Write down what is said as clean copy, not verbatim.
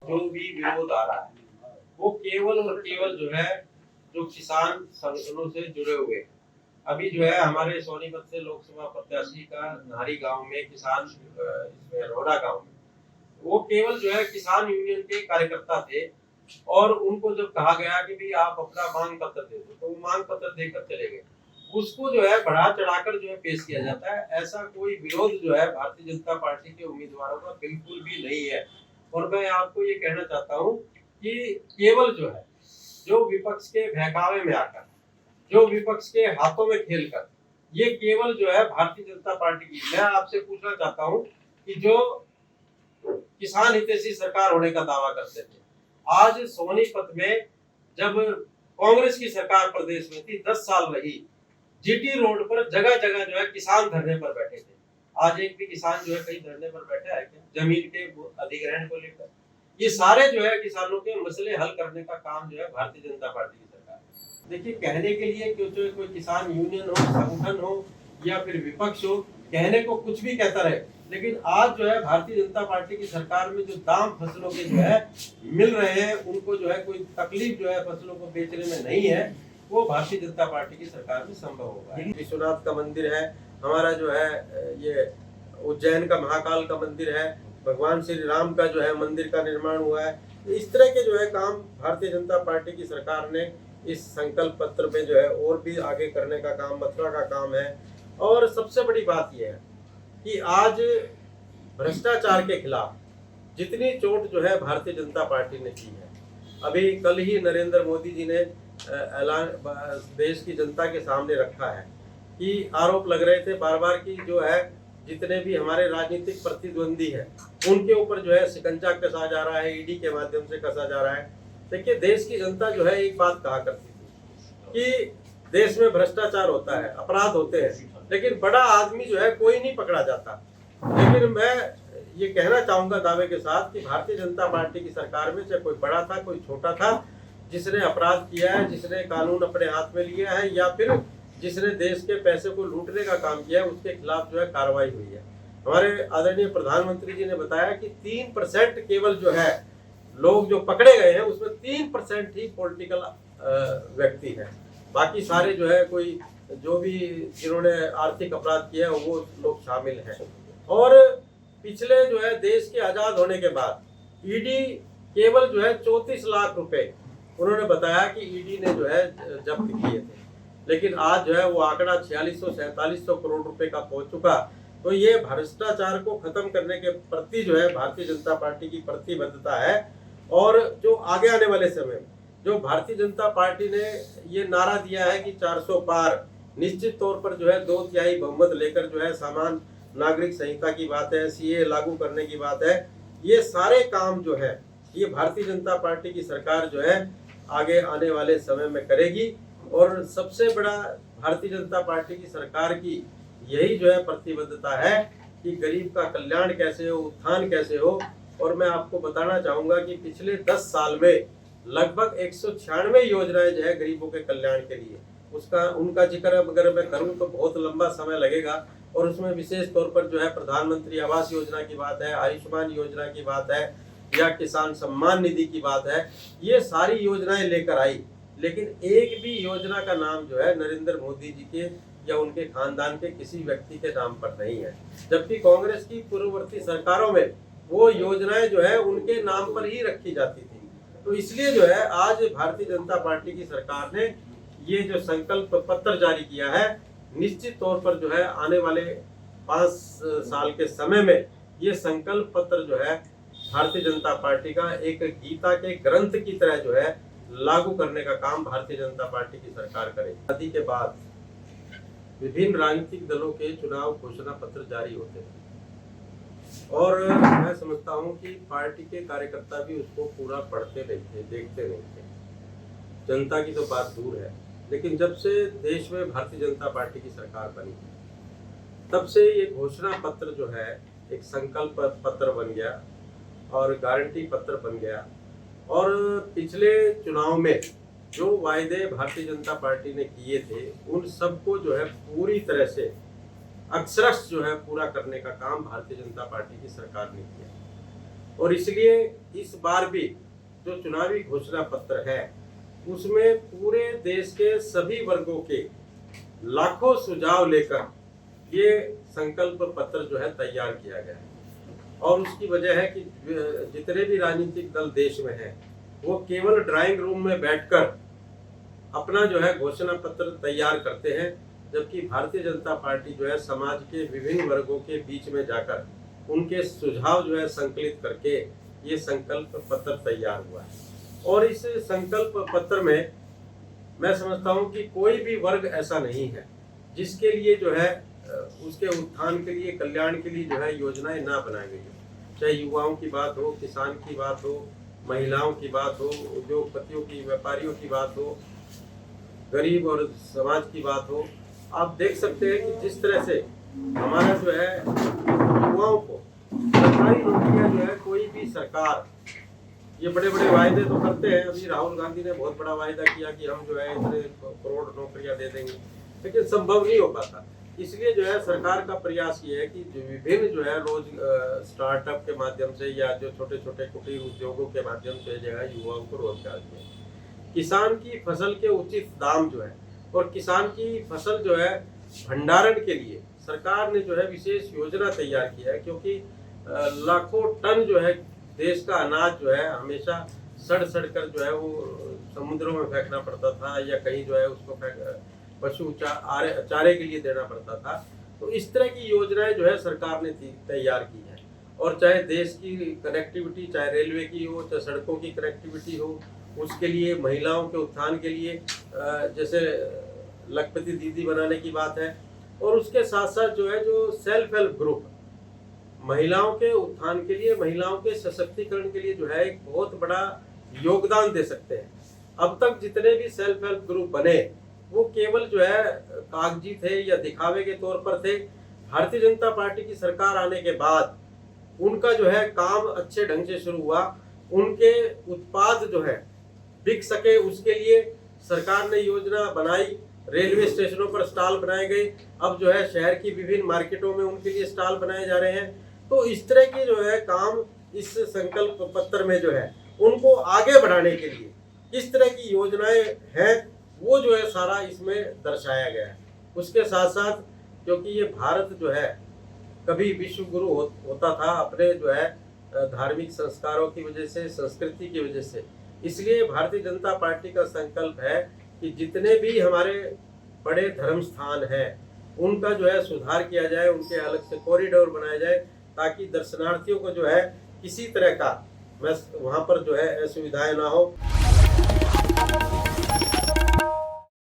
जो भी विरोध आ रहा है वो केवल और केवल जो है जो किसान संगठनों से जुड़े हुए हैं। अभी जो है हमारे सोनीपत से लोकसभा प्रत्याशी का नारी गांव में किसान इसमें रोड़ा गांव में वो केवल जो है किसान यूनियन के कार्यकर्ता थे और उनको जब कहा गया कि भी आप अपना मांग पत्र दे दो तो वो मांग पत्र देकर चले गए। उसको जो है बढ़ा चढ़ाकर जो है पेश किया जाता है। ऐसा कोई विरोध जो है भारतीय जनता पार्टी के उम्मीदवारों का बिल्कुल भी नहीं है। और मैं आपको ये कहना चाहता हूँ कि केवल जो है जो विपक्ष के बहकावे में आकर जो विपक्ष के हाथों में खेलकर ये केवल जो है भारतीय जनता पार्टी की, मैं आपसे पूछना चाहता हूँ कि जो किसान हितैषी सरकार होने का दावा करते थे, आज सोनीपत में जब कांग्रेस की सरकार प्रदेश में थी 10 साल रही, जीटी रोड पर जगह जगह जो है किसान धरने पर बैठे थे। आज एक भी किसान जो है कहीं धरने पर बैठा है क्या जमीन के अधिग्रहण को लेकर? ये सारे जो है किसानों के मसले हल करने का काम जो है भारतीय जनता पार्टी की सरकार है। देखिए कहने के लिए क्यों जो कोई किसान यूनियन हो, संगठन हो या फिर विपक्ष हो, कहने को कुछ भी कहता रहे, लेकिन आज जो है भारतीय जनता पार्टी की सरकार में जो दाम फसलों के जो है मिल रहे हैं उनको जो है कोई तकलीफ जो है फसलों को बेचने में नहीं है, वो भारतीय जनता पार्टी की सरकार में संभव होगा। विश्वनाथ का मंदिर है, हमारा जो है ये उज्जैन का महाकाल का मंदिर है, भगवान श्री राम का जो है मंदिर का निर्माण हुआ है। इस तरह के जो है काम भारतीय जनता पार्टी की सरकार ने इस संकल्प पत्र में जो है और भी आगे करने का काम, मथुरा का काम है। और सबसे बड़ी बात यह है कि आज भ्रष्टाचार के खिलाफ जितनी चोट जो है भारतीय जनता पार्टी ने की है, अभी कल ही नरेंद्र मोदी जी ने ऐलान देश की जनता के सामने रखा है कि आरोप लग रहे थे बार बार कि जो है जितने भी हमारे राजनीतिक प्रतिद्वंदी है उनके ऊपर जो है शिकंजा कसा जा रहा है, ईडी के माध्यम से कसा जा रहा है। देखिए देश की जनता जो है एक बात कहा करती थी कि देश में भ्रष्टाचार होता है, अपराध होते हैं, लेकिन बड़ा आदमी जो है कोई नहीं पकड़ा जाता। लेकिन मैं ये कहना चाहूंगा दावे के साथ कि भारतीय जनता पार्टी की सरकार में चाहे कोई बड़ा था कोई छोटा था, जिसने अपराध किया है, जिसने कानून अपने हाथ में लिया है या फिर जिसने देश के पैसे को लूटने का काम किया है, उसके खिलाफ जो है कार्रवाई हुई है। हमारे आदरणीय प्रधानमंत्री जी ने बताया कि 3% केवल जो है लोग जो पकड़े गए हैं उसमें 3% ही पॉलिटिकल व्यक्ति है, बाकी सारे जो है कोई जो भी जिन्होंने आर्थिक अपराध किया है वो लोग शामिल हैं। और पिछले जो है देश के आजाद होने के बाद ईडी केवल जो है 34 लाख रुपए उन्होंने बताया कि ईडी ने जो है जब्त किए थे, लेकिन आज जो है वो आंकड़ा 4600-4700 करोड़ रुपए का पहुंच चुका। तो ये भ्रष्टाचार को खत्म करने के प्रति जो है भारतीय जनता पार्टी की प्रतिबद्धता है। और जो आगे आने वाले समय में जो भारतीय जनता पार्टी ने ये नारा दिया है कि 400 पार, निश्चित तौर पर जो है 2/3 बहुमत लेकर जो है समान नागरिक संहिता की बात है, सीए लागू करने की बात है, ये सारे काम जो है ये भारतीय जनता पार्टी की सरकार जो है आगे आने वाले समय में करेगी। और सबसे बड़ा भारतीय जनता पार्टी की सरकार की यही जो है प्रतिबद्धता है कि गरीब का कल्याण कैसे हो, उत्थान कैसे हो। और मैं आपको बताना चाहूंगा कि पिछले 10 साल में लगभग 196 योजनाएं जो है गरीबों के कल्याण के लिए, उसका उनका जिक्र अगर मैं करूं तो बहुत लंबा समय लगेगा। और उसमें विशेष तौर पर जो है प्रधानमंत्री आवास योजना की बात है, आयुष्मान योजना की बात है या किसान सम्मान निधि की बात है, ये सारी योजनाएं लेकर आई, लेकिन एक भी योजना का नाम जो है नरेंद्र मोदी जी के या उनके खानदान के किसी व्यक्ति के नाम पर नहीं है। जबकि कांग्रेस की पूर्ववर्ती सरकारों में वो योजनाएं जो है उनके नाम पर ही रखी जाती थी। तो इसलिए जो है आज भारतीय जनता पार्टी की सरकार ने ये जो संकल्प पत्र जारी किया है, निश्चित तौर पर जो है आने वाले 5 साल के समय में ये संकल्प पत्र जो है भारतीय जनता पार्टी का एक गीता के ग्रंथ की तरह जो है लागू करने का काम भारतीय जनता पार्टी की सरकार करेगी। आजादी के बाद विभिन्न राजनीतिक दलों के चुनाव घोषणा पत्र जारी होते हैं और मैं समझता हूं कि पार्टी के कार्यकर्ता भी उसको पूरा पढ़ते नहीं थे, देखते नहीं थे। जनता की तो बात दूर है, लेकिन जब से देश में भारतीय जनता पार्टी की सरकार बनी तब से ये घोषणा पत्र जो है एक संकल्प पत्र बन गया और गारंटी पत्र बन गया। और पिछले चुनाव में जो वायदे भारतीय जनता पार्टी ने किए थे उन सबको जो है पूरी तरह से अक्षरश जो है पूरा करने का काम भारतीय जनता पार्टी की सरकार ने किया। और इसलिए इस बार भी जो चुनावी घोषणा पत्र है उसमें पूरे देश के सभी वर्गों के लाखों सुझाव लेकर ये संकल्प पत्र जो है तैयार किया गया है। और उसकी वजह है कि जितने भी राजनीतिक दल देश में हैं वो केवल ड्राइंग रूम में बैठकर अपना जो है घोषणा पत्र तैयार करते हैं, जबकि भारतीय जनता पार्टी जो है समाज के विभिन्न वर्गों के बीच में जाकर उनके सुझाव जो है संकलित करके ये संकल्प पत्र तैयार हुआ है। और इस संकल्प पत्र में मैं समझता हूँ कि कोई भी वर्ग ऐसा नहीं है जिसके लिए जो है उसके उत्थान के लिए, कल्याण के लिए जो है योजनाएं ना बनाई गई हो। चाहे युवाओं की बात हो, किसान की बात हो, महिलाओं की बात हो, उद्योगपतियों की, व्यापारियों की बात हो, गरीब और समाज की बात हो। आप देख सकते हैं कि जिस तरह से हमारा जो है युवाओं को सरकारी नौकरियां जो है, कोई भी सरकार ये बड़े बड़े वायदे तो करते हैं। अभी राहुल गांधी ने बहुत बड़ा वायदा किया कि हम जो है इतने करोड़ नौकरियां दे देंगे, लेकिन संभव नहीं हो पाता। इसलिए जो है सरकार का प्रयास ये है कि जो विभिन्न जो है रोज स्टार्टअप के माध्यम से या जो छोटे छोटे कुटीर उद्योगों के माध्यम से जो है युवाओं को रोजगार दिए। किसान की फसल के उचित दाम जो है और किसान की फसल जो है भंडारण के लिए सरकार ने जो है विशेष योजना तैयार किया है, क्योंकि लाखों टन जो है देश का अनाज जो है हमेशा सड़ कर जो है वो समुद्रों में फेंकना पड़ता था या कहीं जो है उसको पशु चारे के लिए देना पड़ता था। तो इस तरह की योजनाएं जो है सरकार ने तैयार की है। और चाहे देश की कनेक्टिविटी, चाहे रेलवे की हो, चाहे सड़कों की कनेक्टिविटी हो, उसके लिए महिलाओं के उत्थान के लिए जैसे लखपति दीदी बनाने की बात है। और उसके साथ साथ जो है जो सेल्फ हेल्प ग्रुप महिलाओं के उत्थान के लिए, महिलाओं के सशक्तिकरण के लिए जो है एक बहुत बड़ा योगदान दे सकते हैं। अब तक जितने भी सेल्फ हेल्प ग्रुप बने वो केवल जो है कागजी थे या दिखावे के तौर पर थे। भारतीय जनता पार्टी की सरकार आने के बाद उनका जो है काम अच्छे ढंग से शुरू हुआ। उनके उत्पाद जो है बिक सके उसके लिए सरकार ने योजना बनाई। रेलवे स्टेशनों पर स्टॉल बनाए गए। अब जो है शहर की विभिन्न मार्केटों में उनके लिए स्टॉल बनाए जा रहे हैं। तो इस तरह की जो है काम इस संकल्प पत्र में जो है उनको आगे बढ़ाने के लिए किस तरह की योजनाएं हैं वो जो है सारा इसमें दर्शाया गया है। उसके साथ साथ क्योंकि ये भारत जो है कभी विश्व गुरु होता था अपने जो है धार्मिक संस्कारों की वजह से, संस्कृति की वजह से, इसलिए भारतीय जनता पार्टी का संकल्प है कि जितने भी हमारे बड़े धर्म स्थान हैं उनका जो है सुधार किया जाए, उनके अलग से कॉरिडोर बनाया जाए ताकि दर्शनार्थियों को जो है किसी तरह का वहाँ पर जो है असुविधाएं ना हो।